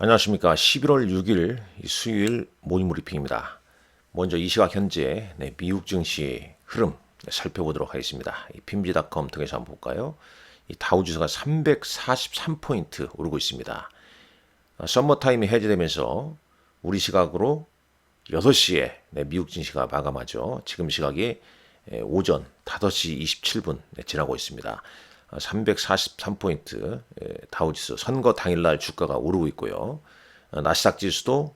안녕하십니까. 11월 6일 수요일 모닝 브리핑입니다. 먼저 이 시각 현재 미국 증시 흐름 살펴보도록 하겠습니다. 이 핀비닷컴 통해서 한번 볼까요? 이 다우지수가 343포인트 오르고 있습니다. 썸머타임이 해제되면서 우리 시각으로 6시에 미국 증시가 마감하죠. 지금 시각이 오전 5시 27분 지나고 있습니다. 343포인트 다우지수 선거 당일날 주가가 오르고 있고요. 나스닥 지수도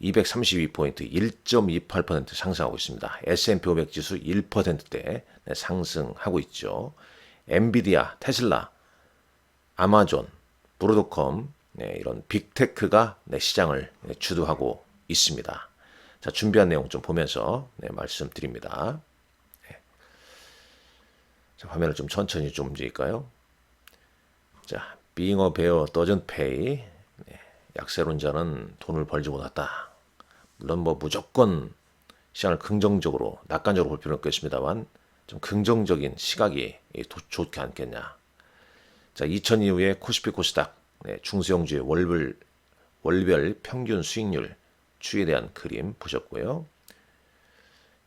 232포인트 1.28% 상승하고 있습니다. S&P 500 지수 1%대 상승하고 있죠. 엔비디아, 테슬라, 아마존, 브로드컴 이런 빅테크가 시장을 주도하고 있습니다. 자, 준비한 내용 좀 보면서 말씀드립니다. 자, 화면을 좀 천천히 좀 움직일까요? 자, being a bear doesn't pay. 약세론자는 돈을 벌지 못했다. 물론 뭐 무조건 시장을 긍정적으로, 낙관적으로 볼 필요는 없겠습니다만 좀 긍정적인 시각이 좋지 않겠냐. 자, 2000 이후에 코스피 코스닥 중소형주의 월별 평균 수익률 추이에 대한 그림 보셨고요.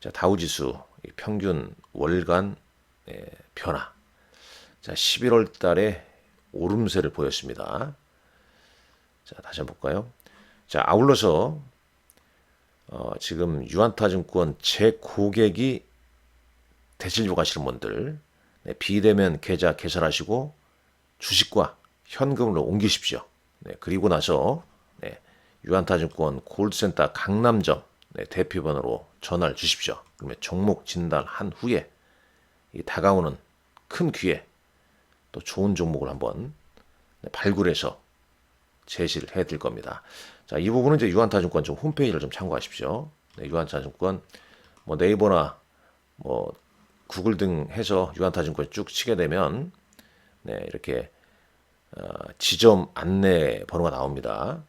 자, 다우지수 평균 월간 변화. 자, 11월 달에 오름세를 보였습니다. 자, 다시 한번 볼까요? 자, 아울러서 지금 유안타증권 제 고객이 대실료 가시는 분들 비대면 계좌 개설하시고 주식과 현금으로 옮기십시오. 그리고 나서 유안타증권 골드센터 강남점 대표번호로 전화를 주십시오. 그러면 종목 진단한 후에 이 다가오는 큰 기회 또 좋은 종목을 한번 발굴해서 제시를 해드릴 겁니다. 자, 이 부분은 이제 유한타증권 좀 홈페이지를 좀 참고하십시오. 유한타증권 뭐 네이버나 뭐 구글 등 해서 유한타증권 쭉 치게 되면 이렇게 지점 안내 번호가 나옵니다.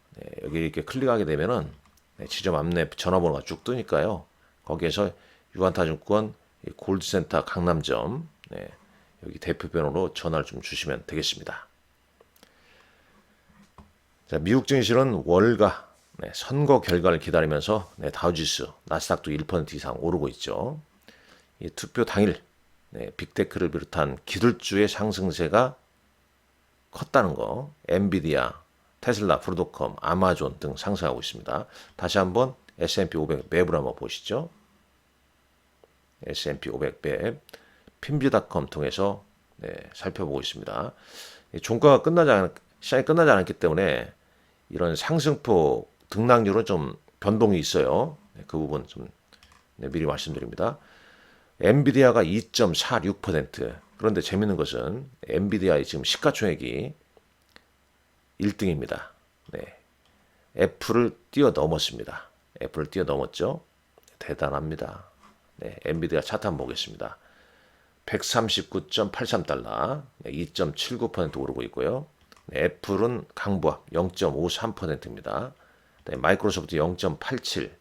여기 이렇게 클릭하게 되면은 지점 안내 전화번호가 쭉 뜨니까요. 거기에서 유한타증권 골드센터 강남점 여기 대표번호로 전화를 좀 주시면 되겠습니다. 자, 미국 증시는 월가 선거 결과를 기다리면서 다우지수, 나스닥도 1% 이상 오르고 있죠. 이 투표 당일 빅테크를 비롯한 기술주의 상승세가 컸다는 거, 엔비디아, 테슬라, 브로드컴, 아마존 등 상승하고 있습니다. 다시 한번 S&P 500 맵을 한번 보시죠. S&P 500 맵, 핀비닷컴 통해서 살펴보고 있습니다. 종가가 시장이 끝나지 않았기 때문에 이런 상승폭 등락률은 좀 변동이 있어요. 그 부분 좀 미리 말씀드립니다. 엔비디아가 2.46%. 그런데 재밌는 것은 엔비디아의 지금 시가총액이 1등입니다. 애플을 뛰어넘었습니다. 애플을 뛰어넘었죠. 대단합니다. 엔비디아 차트 한번 보겠습니다. 139.83달러, 2.79% 오르고 있고요. 애플은 강보합 0.53%입니다. 마이크로소프트 0.87,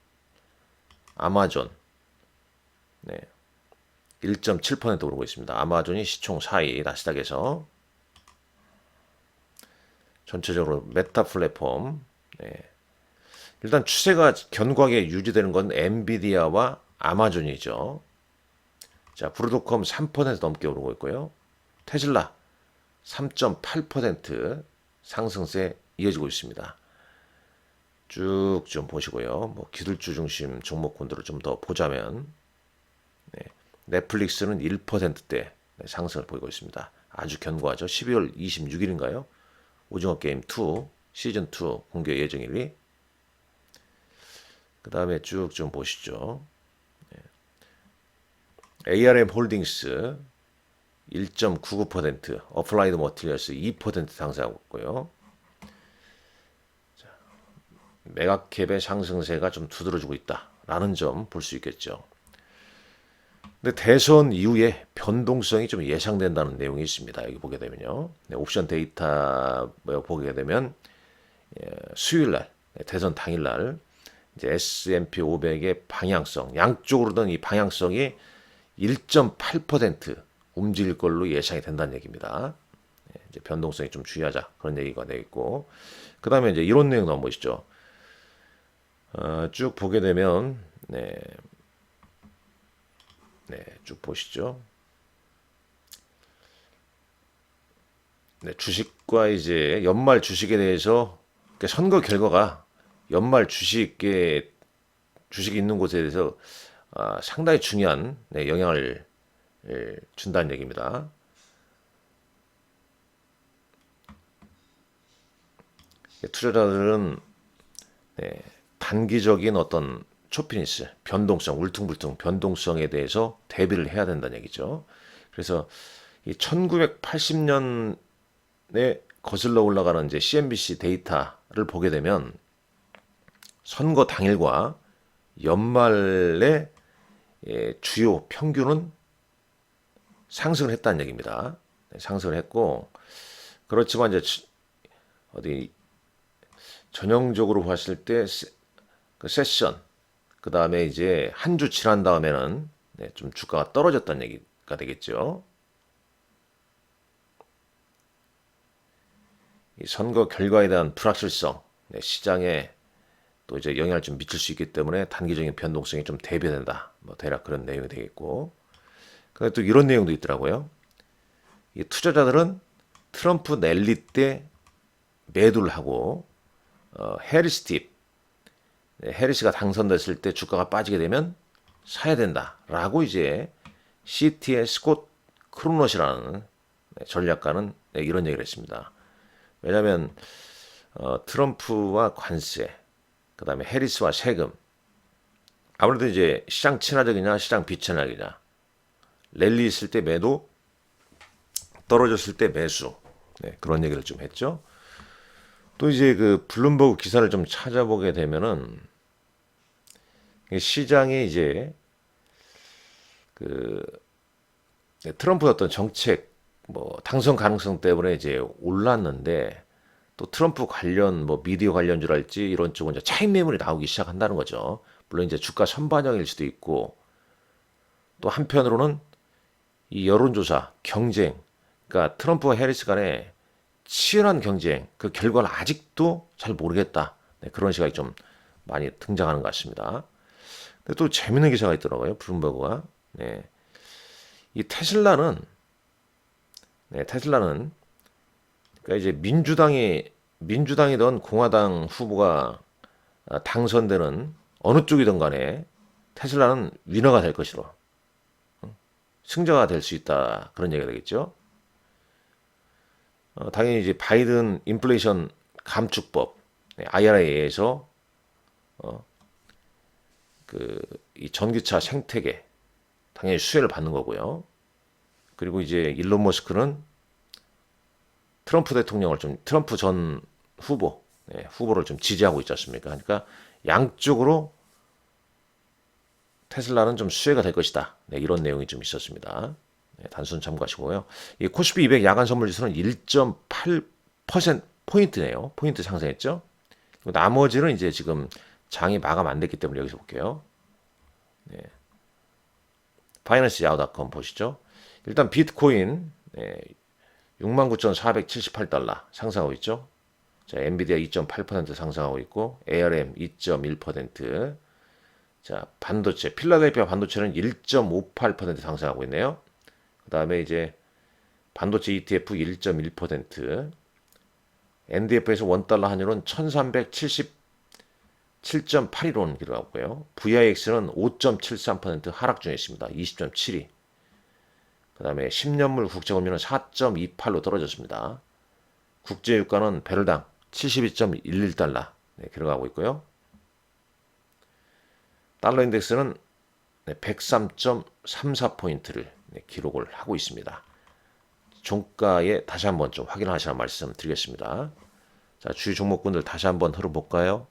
아마존 1.7% 오르고 있습니다. 아마존이 시총 4위 나스닥에서 전체적으로 메타 플랫폼 일단 추세가 견고하게 유지되는 건 엔비디아와 아마존이죠. 자, 브로드컴 3% 넘게 오르고 있고요. 테슬라 3.8% 상승세 이어지고 있습니다. 쭉 좀 보시고요. 뭐 기술주 중심 종목군들을 좀 더 보자면 넷플릭스는 1%대 상승을 보이고 있습니다. 아주 견고하죠. 12월 26일인가요? 오징어 게임 2 시즌 2 공개 예정일이. 그 다음에 쭉 좀 보시죠. ARM 홀딩스 1.99%, 어플라이드 머티리얼스 2% 상승하고 있고요. 자, 메가캡의 상승세가 좀 두드러지고 있다라는 점 볼 수 있겠죠. 근데 대선 이후에 변동성이 좀 예상된다는 내용이 있습니다. 여기 보게 되면요. 옵션 데이터 보게 되면 수요일날, 대선 당일날 이제 S&P 500의 방향성, 양쪽으로든 이 방향성이 1.8% 움직일 걸로 예상이 된다는 얘기입니다. 이제 변동성이 좀 주의하자 그런 얘기가 되겠고, 그 다음에 이제 이론 내용 한번 보시죠. 쭉 보게 되면 쭉 보시죠. 주식과 이제 연말 주식에 대해서 선거 결과가 연말 주식이 있는 곳에 대해서 상당히 중요한 영향을 준다는 얘기입니다. 투자자들은 단기적인 어떤 초피니스, 변동성, 울퉁불퉁 변동성에 대해서 대비를 해야 된다는 얘기죠. 그래서 이 1980년에 거슬러 올라가는 이제 CNBC 데이터를 보게 되면 선거 당일과 연말에 주요 평균은 상승을 했다는 얘기입니다. 상승을 했고, 그렇지만 이제 어디 전형적으로 봤을 때 그 세션, 그 다음에 이제 한 주 지난 다음에는 좀 주가가 떨어졌다는 얘기가 되겠죠. 이 선거 결과에 대한 불확실성, 시장에 또 이제 영향을 좀 미칠 수 있기 때문에 단기적인 변동성이 좀 대비된다. 뭐 대략 그런 내용이 되겠고, 근데 또 이런 내용도 있더라고요. 이 투자자들은 트럼프 랠리 때 매도를 하고 해리스 팁, 해리스가 당선됐을 때 주가가 빠지게 되면 사야 된다라고 이제 CT의 스콧 크로넛이라는 전략가는 이런 얘기를 했습니다. 왜냐하면 트럼프와 관세, 그 다음에 해리스와 세금, 아무래도 이제 시장 친화적이냐 시장 비친화적이냐, 랠리 있을 때 매도, 떨어졌을 때 매수, 그런 얘기를 좀 했죠. 또 이제 그 블룸버그 기사를 좀 찾아보게 되면은 시장이 이제 그 트럼프 어떤 정책 뭐 당선 가능성 때문에 이제 올랐는데, 또 트럼프 관련 뭐 미디어 관련주랄지 이런 쪽은 이제 차익 매물이 나오기 시작한다는 거죠. 물론 이제 주가 선반영일 수도 있고, 또 한편으로는 이 여론조사 경쟁, 그러니까 트럼프와 해리스 간에 치열한 경쟁, 그 결과를 아직도 잘 모르겠다. 그런 시각이 좀 많이 등장하는 것 같습니다. 근데 또 재밌는 기사가 있더라고요. 블룸버그가. 이 테슬라는 그러니까 이제 민주당이던 공화당 후보가 당선되는 어느 쪽이든 간에 테슬라는 위너가 될 것이로, 승자가 될 수 있다, 그런 얘기가 되겠죠. 당연히 이제 바이든 인플레이션 감축법 IRA에서 이 전기차 생태계 당연히 수혜를 받는 거고요. 그리고 이제 일론 머스크는 트럼프 전 후보를 좀 지지하고 있지 않습니까? 그러니까 양쪽으로 테슬라는 좀 수혜가 될 것이다. 이런 내용이 좀 있었습니다. 단순 참고하시고요. 이 코스피 200 야간 선물 지수는 1.8%포인트네요. 포인트 상승했죠. 나머지는 이제 지금 장이 마감 안 됐기 때문에 여기서 볼게요. 파이낸스 야후.com 보시죠. 일단 비트코인 69,478달러 상승하고 있죠. 자, 엔비디아 2.8% 상승하고 있고, ARM 2.1%. 자, 반도체, 필라델피아 반도체는 1.58% 상승하고 있네요. 그 다음에 이제 반도체 ETF 1.1%, NDF에서 원달러 환율은 1377.81원 기록하고요. VIX는 5.73% 하락 중에 있습니다. 20.72. 그 다음에 10년물 국채금리는 4.28로 떨어졌습니다. 국제유가는 배럴당 72.11달러 기록하고 있고요. 달러 인덱스는 103.34포인트를 기록을 하고 있습니다. 종가에 다시 한번 좀 확인하시라는 말씀 드리겠습니다. 자, 주요 종목군들 다시 한번 흐려볼까요?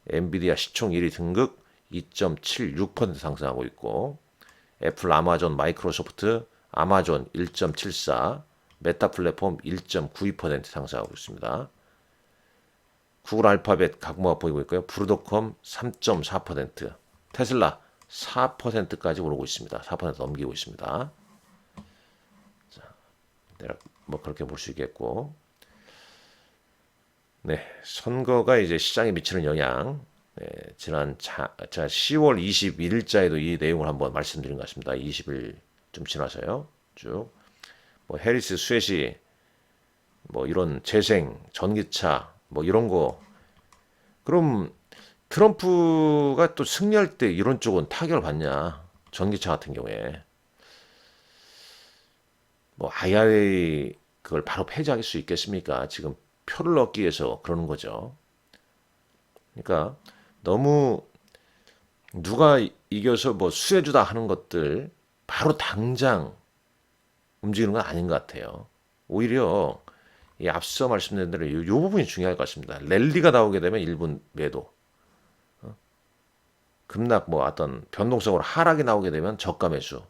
엔비디아 시총 1위 등극 2.76% 상승하고 있고, 애플, 아마존, 마이크로소프트, 아마존 1.74, 메타 플랫폼 1.92% 상승하고 있습니다. 구글 알파벳 각모가 보이고 있고요. 브루드컴 3.4%, 테슬라 4%까지 오르고 있습니다. 4% 넘기고 있습니다. 자, 뭐 그렇게 볼 수 있겠고, 네, 선거가 이제 시장에 미치는 영향, 네, 자 10월 21일자에도 이 내용을 한번 말씀드린 것 같습니다. 20일 좀 지나서요, 쭉. 뭐 해리스 스웨시, 뭐 이런 재생, 전기차, 뭐 이런 거. 그럼 트럼프가 또 승리할 때 이런 쪽은 타격을 받냐? 전기차 같은 경우에 뭐 IRA 그걸 바로 폐지할 수 있겠습니까? 지금 표를 얻기 위해서 그러는 거죠. 그러니까 너무 누가 이겨서 뭐 수혜주다 하는 것들 바로 당장 움직이는 건 아닌 것 같아요. 오히려 이 앞서 말씀드린 대로 이 부분이 중요할 것 같습니다. 랠리가 나오게 되면 일본 매도, 급락 뭐 어떤 변동성으로 하락이 나오게 되면 저가 매수,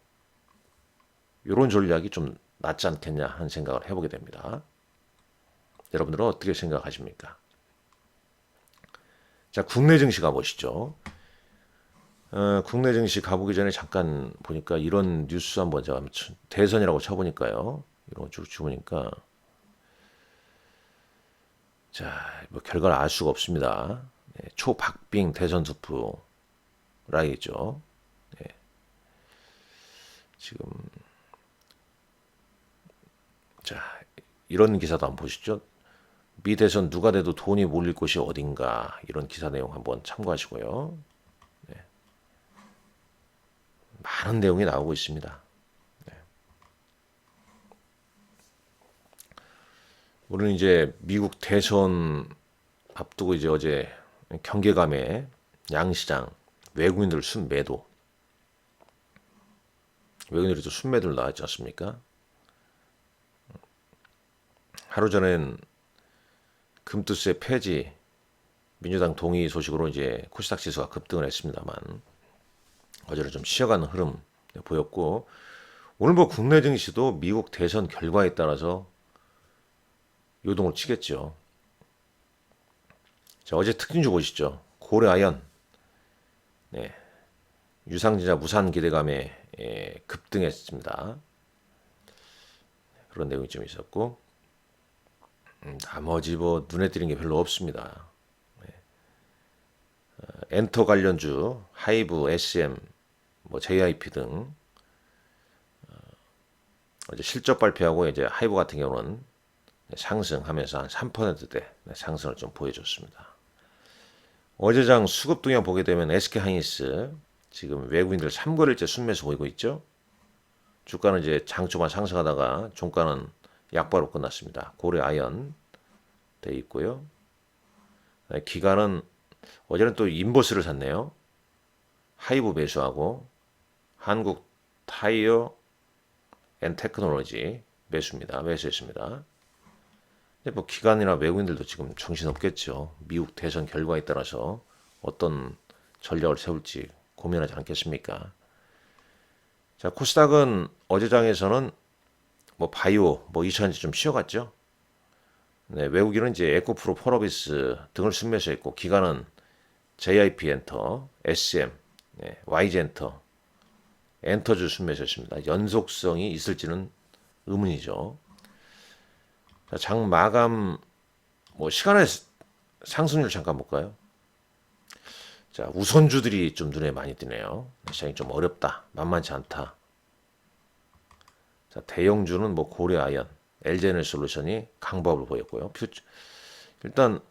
이런 전략이 좀 낫지 않겠냐 하는 생각을 해보게 됩니다. 여러분들은 어떻게 생각하십니까? 자, 국내 증시 가보시죠. 국내 증시 가보기 전에 잠깐 보니까 이런 뉴스 한번 제가 대선이라고 쳐보니까요. 이런 거 쭉 보니까 자, 뭐 결과를 알 수가 없습니다. 네, 초박빙 대선 투표라이죠. 네, 지금 자, 이런 기사도 한번 보시죠. 미 대선 누가 돼도 돈이 몰릴 곳이 어딘가, 이런 기사 내용 한번 참고하시고요. 네, 많은 내용이 나오고 있습니다. 네. 우리는 이제 미국 대선 앞두고 이제 어제 경계감에 양시장 외국인들 순매도, 외국인들이 또 순매도를 나왔지 않습니까? 하루 전엔 금투세 폐지, 민주당 동의 소식으로 이제 코스닥 지수가 급등을 했습니다만 어제는 좀 쉬어가는 흐름 보였고, 오늘 뭐 국내 증시도 미국 대선 결과에 따라서 요동을 치겠죠. 자, 어제 특징주 보시죠. 고려아연, 네, 유상증자 무산 기대감에 급등했습니다. 그런 내용이 좀 있었고, 나머지 뭐 눈에 띄는 게 별로 없습니다. 엔터 관련주, 하이브, SM, 뭐 JIP 등 어제 실적 발표하고 이제 하이브 같은 경우는 상승하면서 한 3%대 상승을 좀 보여줬습니다. 어제장 수급 동향 보게 되면 SK하이닉스 지금 외국인들 3거래일째 순매수 보이고 있죠. 주가는 이제 장 초반 상승하다가 종가는 약바로 끝났습니다. 고려아연 돼 있고요. 기간은 어제는 또 인버스를 샀네요. 하이브 매수하고 한국 타이어 앤 테크놀로지 매수했습니다. 근데 뭐 기관이나 외국인들도 지금 정신없겠죠. 미국 대선 결과에 따라서 어떤 전략을 세울지 고민하지 않겠습니까? 자, 코스닥은 어제장에서는 뭐 바이오, 뭐 이차전지 좀 쉬어갔죠. 네, 외국인은 이제 에코프로, 폴어비스 등을 순매수했고, 기관은 JIP 엔터, SM, 네, YG엔터, 엔터주 순매수했습니다. 연속성이 있을지는 의문이죠. 자, 장 마감 뭐 시간의 상승률 잠깐 볼까요? 자, 우선주들이 좀 눈에 많이 띄네요. 시장이 좀 어렵다, 만만치 않다. 자, 대형주는 뭐 고려아연, LG에너지솔루션이 강보합을 보였고요. 일단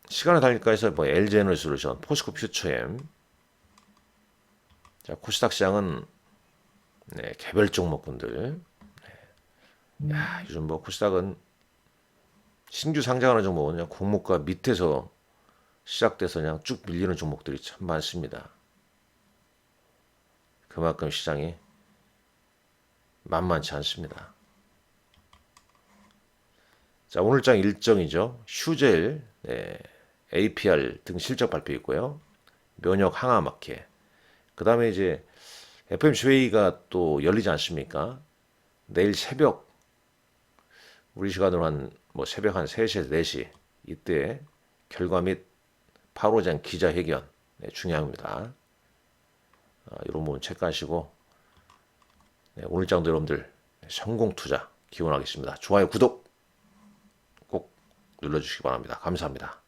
시간을 달릴까 해서 뭐 LG에너지솔루션, 포스코 퓨처엠. 자, 코스닥 시장은 네, 개별 종목군들. 네. 야, 요즘 뭐 코스닥은 신규 상장하는 종목은 그냥 공모가 밑에서 시작돼서 그냥 쭉 밀리는 종목들이 참 많습니다. 그만큼 시장이 만만치 않습니다. 자, 오늘장 일정이죠. 휴젤, 네, APR 등 실적 발표 있고요. 면역 항암학회. 그 다음에 이제 FOMC 회의가 또 열리지 않습니까? 내일 새벽, 우리 시간으로 뭐 새벽 한 3시에서 4시, 이때 결과 및 파월장 기자회견, 네, 중요합니다. 이런 부분 체크하시고, 네, 오늘장도 여러분들 성공 투자 기원하겠습니다. 좋아요, 구독 꼭 눌러주시기 바랍니다. 감사합니다.